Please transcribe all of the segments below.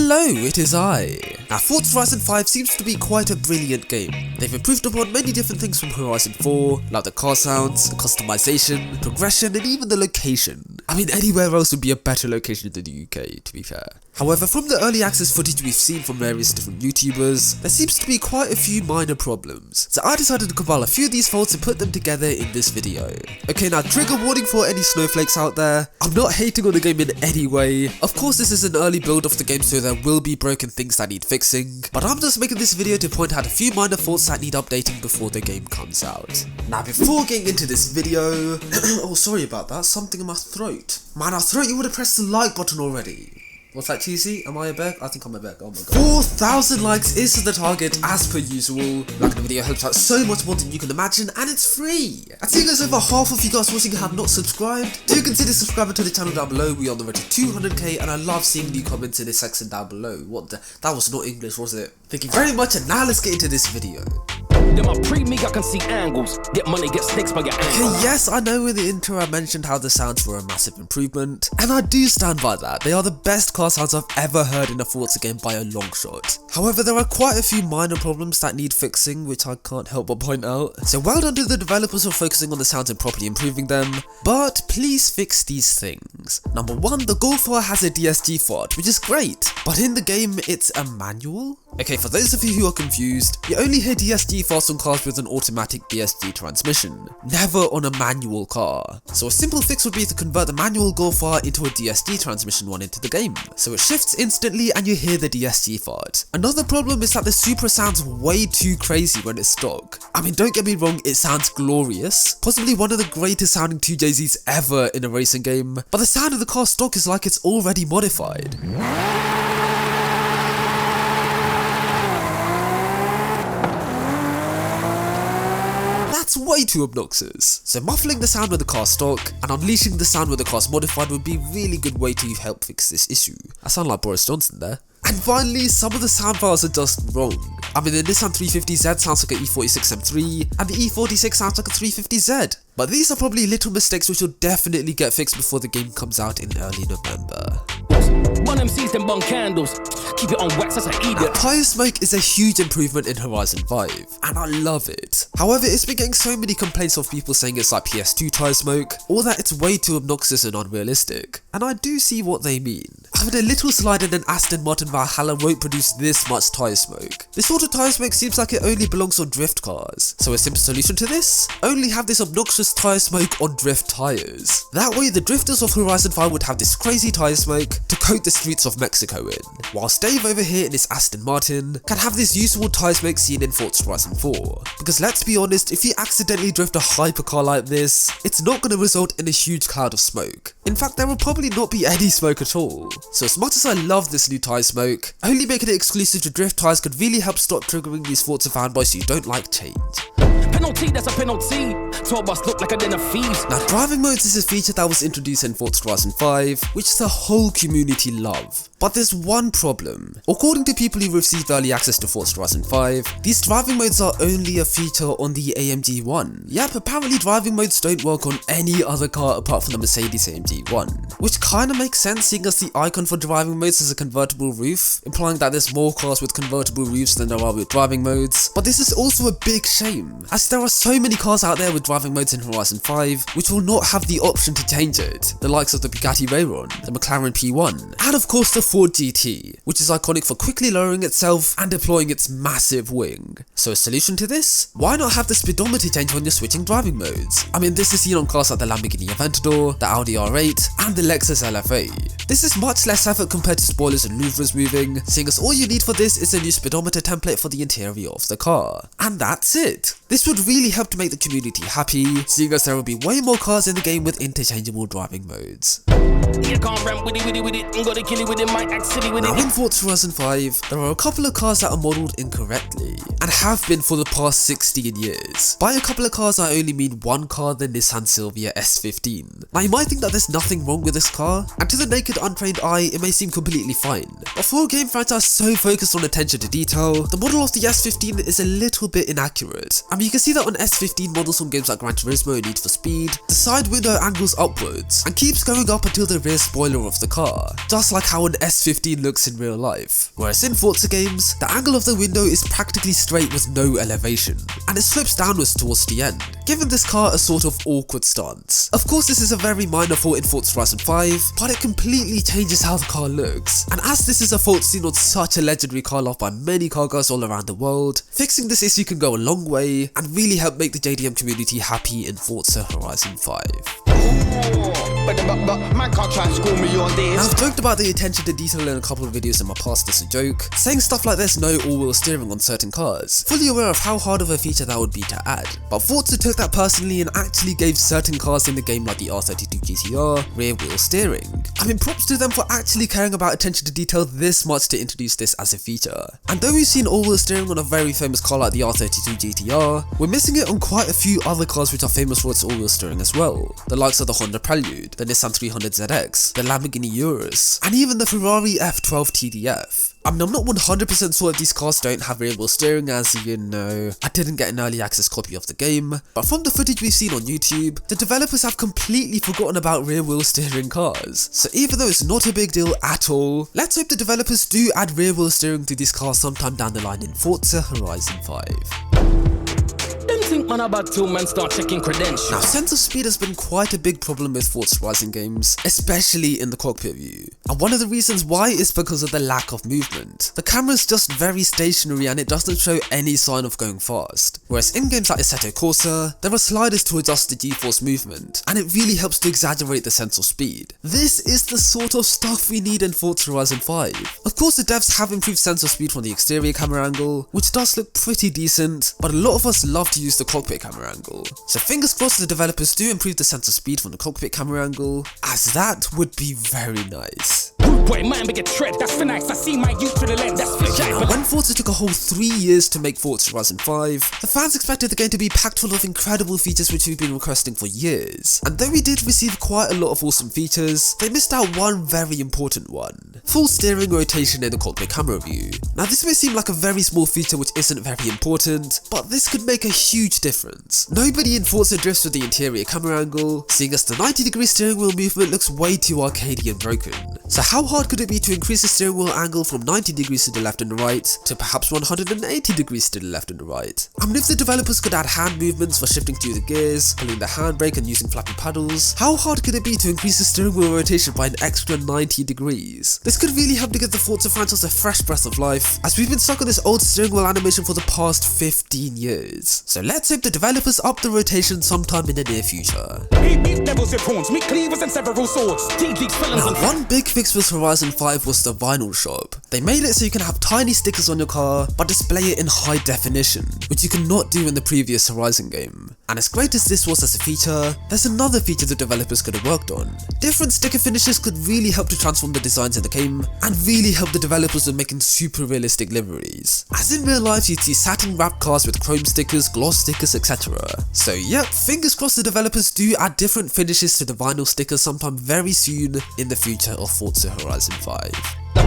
Hello, it is I. Now, Forza Horizon 5 seems to be quite a brilliant game. They've improved upon many different things from Horizon 4, like the car sounds, the customization, progression, and even the location. I mean, anywhere else would be a better location than the UK, to be fair. However, from the early access footage we've seen from various different YouTubers, there seems to be quite a few minor problems. So I decided to compile a few of these faults and put them together in this video. Okay, now trigger warning for any snowflakes out there. I'm not hating on the game in any way. Of course, this is an early build of the game, so there will be broken things that need fixing. But I'm just making this video to point out a few minor faults that need updating before the game comes out. Now, before getting into this video... oh, sorry about that. Something in my throat. Man, I thought you would have pressed the like button already. What's that, cheesy? Am I a beg? I think I'm a beg. Oh my god. 4,000 likes is the target as per usual. Liking the video helps out so much more than you can imagine, and it's free. And seeing as over half of you guys watching have not subscribed, do consider subscribing to the channel down below. We are on the road to 200k, and I love seeing new comments in this section down below. What the? That was not English, was it? Thank you very much, and now let's get into this video. Then my pre-me, I can see angles. Get money, get snakes by your ankles. Okay, yes, I know in the intro I mentioned how the sounds were a massive improvement, and I do stand by that. They are the best car sounds I've ever heard in a Forza game by a long shot. However, there are quite a few minor problems that need fixing, which I can't help but point out. So well done to the developers for focusing on the sounds and properly improving them, but please fix these things. Number 1, the Golf has a DSG fart, which is great, but in the game it's a manual? Okay, for those of you who are confused, you only hear DSG farts on cars with an automatic DSG transmission, never on a manual car. So a simple fix would be to convert the manual Golf into a DSG transmission one into the game, so it shifts instantly and you hear the DSG fart. Another problem is that the Supra sounds way too crazy when it's stock. I mean, don't get me wrong, it sounds glorious, possibly one of the greatest sounding 2JZs ever in a racing game, but the sound of the car stock is like it's already modified. That's way too obnoxious. So muffling the sound with the car stock and unleashing the sound with the car's modified would be a really good way to help fix this issue. I sound like Boris Johnson there. And finally, some of the sound files are just wrong. I mean, the Nissan 350Z sounds like an E46 M3, and the E46 sounds like a 350Z. But these are probably little mistakes which will definitely get fixed before the game comes out in early November. One MCs them bun candles. Keep it on wax, that's an idiot. Tyre Smoke is a huge improvement in Horizon 5, and I love it. However, it's been getting so many complaints of people saying it's like PS2 Tyre Smoke, or that it's way too obnoxious and unrealistic. And I do see what they mean. I mean, a little slide in an Aston Martin Valhalla won't produce this much tyre smoke. This sort of tyre smoke seems like it only belongs on drift cars. So a simple solution to this? Only have this obnoxious tyre smoke on drift tyres. That way the drifters of Horizon 5 would have this crazy tyre smoke to coat the streets of Mexico in. Whilst Dave over here in his Aston Martin can have this usable tyre smoke seen in Forza Horizon 4. Because let's be honest, if you accidentally drift a hypercar like this, it's not going to result in a huge cloud of smoke. In fact, there will probably not be any smoke at all. So as much as I love this new tyre smoke, only making it exclusive to drift tyres could really help stop triggering these Forza fanboys who don't like change. Penalty, that's a penalty. Tour bus look like a den of thieves. Now, driving modes is a feature that was introduced in Forza Horizon 5, which the whole community love. But there's one problem. According to people who received early access to Forza Horizon 5, these driving modes are only a feature on the AMG 1. Yep, apparently driving modes don't work on any other car apart from the Mercedes AMG 1. Which kinda makes sense seeing as the icon for driving modes is a convertible roof, implying that there's more cars with convertible roofs than there are with driving modes. But this is also a big shame, as there are so many cars out there with driving modes in Horizon 5 which will not have the option to change it. The likes of the Bugatti Veyron, the McLaren P1, and of course the Ford GT, which is iconic for quickly lowering itself and deploying its massive wing. So a solution to this? Why not have the speedometer change when you're switching driving modes? I mean, this is seen on cars like the Lamborghini Aventador, the Audi R8, and the Lexus LFA. This is much less effort compared to spoilers and louvres moving, seeing as all you need for this is a new speedometer template for the interior of the car. And that's it. This would really help to make the community happy, seeing as there will be way more cars in the game with interchangeable driving modes. Now in Forza Horizon 5, there are a couple of cars that are modelled incorrectly, and have been for the past 16 years. By a couple of cars I only mean one car, the Nissan Silvia S15. Now you might think that there's nothing wrong with this car, and to the naked untrained eye it may seem completely fine. But for a game franchise so focused on attention to detail, the model of the S15 is a little bit inaccurate. I mean, you can see the on S15 models from games like Gran Turismo and Need for Speed, the side window angles upwards and keeps going up until the rear spoiler of the car, just like how an S15 looks in real life. Whereas in Forza games, the angle of the window is practically straight with no elevation, and it slopes downwards towards the end, giving this car a sort of awkward stance. Of course, this is a very minor fault in Forza Horizon 5, but it completely changes how the car looks, and as this is a fault seen on such a legendary car loved by many car guys all around the world, fixing this issue can go a long way and really help make the JDM community happy in Forza Horizon 5. Man can't try and school me on this. Now, I've joked about the attention to detail in a couple of videos in my past as a joke, saying stuff like there's no all-wheel steering on certain cars, fully aware of how hard of a feature that would be to add. But Forza took that personally and actually gave certain cars in the game like the R32 GTR rear-wheel steering. I mean, props to them for actually caring about attention to detail this much to introduce this as a feature. And though we've seen all-wheel steering on a very famous car like the R32 GTR, we're missing it on quite a few other cars which are famous for its all-wheel steering as well, the likes of the Honda Prelude, the Nissan 300ZX, the Lamborghini Urus, and even the Ferrari F12 TDF. I mean, I'm not 100% sure if these cars don't have rear-wheel steering, as you know, I didn't get an early access copy of the game, but from the footage we've seen on YouTube, the developers have completely forgotten about rear-wheel steering cars. So even though it's not a big deal at all, let's hope the developers do add rear-wheel steering to these cars sometime down the line in Forza Horizon 5. Think man about two men start checking credentials. Now, sense of speed has been quite a big problem with Forza Horizon games, especially in the cockpit view. And one of the reasons why is because of the lack of movement. The camera's just very stationary and it doesn't show any sign of going fast. Whereas in games like Assetto Corsa, there are sliders to adjust the G-force movement, and it really helps to exaggerate the sense of speed. This is the sort of stuff we need in Forza Horizon 5. Of course, the devs have improved sense of speed from the exterior camera angle, which does look pretty decent, but a lot of us love to use the cockpit camera angle. So fingers crossed the developers do improve the sense of speed from the cockpit camera angle, as that would be very nice. Boy, man, get tread. That's for nice. I see my youth to the left. That's for Now, when Forza took a whole 3 years to make Forza Horizon 5, the fans expected the game to be packed full of incredible features which we've been requesting for years. And though we did receive quite a lot of awesome features, they missed out one very important one: full steering rotation in the cockpit camera view. Now, this may seem like a very small feature which isn't very important, but this could make a huge difference. Nobody in Forza drifts with the interior camera angle, seeing as the 90-degree steering wheel movement looks way too arcadey and broken. So how hard could it be to increase the steering wheel angle from 90 degrees to the left and the right to perhaps 180 degrees to the left and the right? I mean, if the developers could add hand movements for shifting through the gears, pulling the handbrake and using flappy paddles, how hard could it be to increase the steering wheel rotation by an extra 90 degrees? This could really help to give the Forza franchise a fresh breath of life, as we've been stuck on this old steering wheel animation for the past 15 years. So let's hope the developers up the rotation sometime in the near future. Beef devils with horns, meat cleavers and several swords. Now, one big fix with Horizon 5 was the vinyl shop. They made it so you can have tiny stickers on your car, but display it in high definition, which you could not do in the previous Horizon game. And as great as this was as a feature, there's another feature the developers could have worked on. Different sticker finishes could really help to transform the designs in the game, and really help the developers with making super realistic liveries. As in real life, you'd see satin wrapped cars with chrome stickers, gloss stickers, etc. So yep, fingers crossed the developers do add different finishes to the vinyl stickers sometime very soon in the future of Forza Horizon 5. For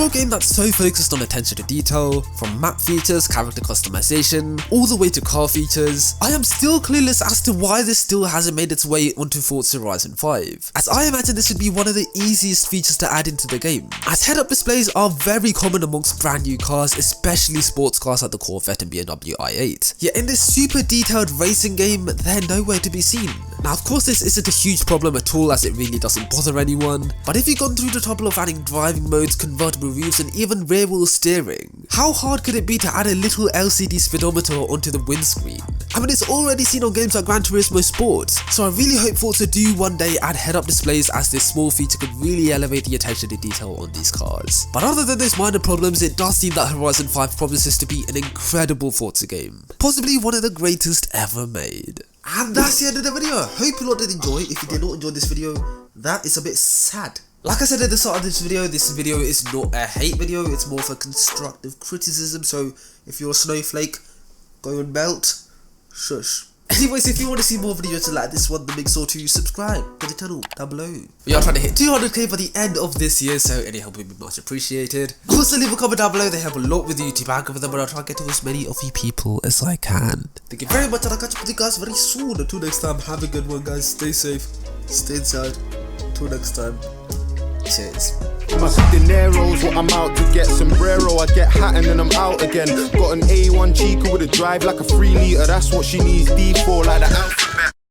a game that's so focused on attention to detail, from map features, character customization, all the way to car features, I am still clueless as to why this still hasn't made its way onto Forza Horizon 5, as I imagine this would be one of the easiest features to add into the game, as head-up displays are very common amongst brand new cars, especially sports cars like the Corvette and BMW i8. Yet in this super detailed racing game, they're nowhere to be seen. Now, of course, this isn't a huge problem at all, as it really doesn't bother anyone, but if you've gone through the trouble of adding driving modes, convertible roofs, and even rear wheel steering, how hard could it be to add a little LCD speedometer onto the windscreen? I mean, it's already seen on games like Gran Turismo Sport, so I really hope Forza do one day add head-up displays, as this small feature could really elevate the attention to detail on these cars. But other than those minor problems, it does seem that Horizon 5 promises to be an incredible Forza game, possibly one of the greatest ever made. And that's the end of the video. Hope you lot did enjoy. If you did not enjoy this video, that is a bit sad. Like I said at the start of this video is not a hate video, it's more of a constructive criticism, so if you're a snowflake, go and melt. Shush. Anyways, if you want to see more videos like this one, then make sure to subscribe to the channel down below. We are trying to hit 200k by the end of this year, so any help would be much appreciated. Also, leave a comment down below. They help a lot with the YouTube algorithm, and I'll try to get to as many of you people as I can. Thank you very much, and I'll catch up with you guys very soon. Until next time, have a good one, guys. Stay safe, stay inside. Until next time, cheers. My dineros, what I'm out to get. Sombrero, I get hat and then I'm out again. Got an A1 Chica with a drive like a 3 litre. That's what she needs D4 like the alphabet.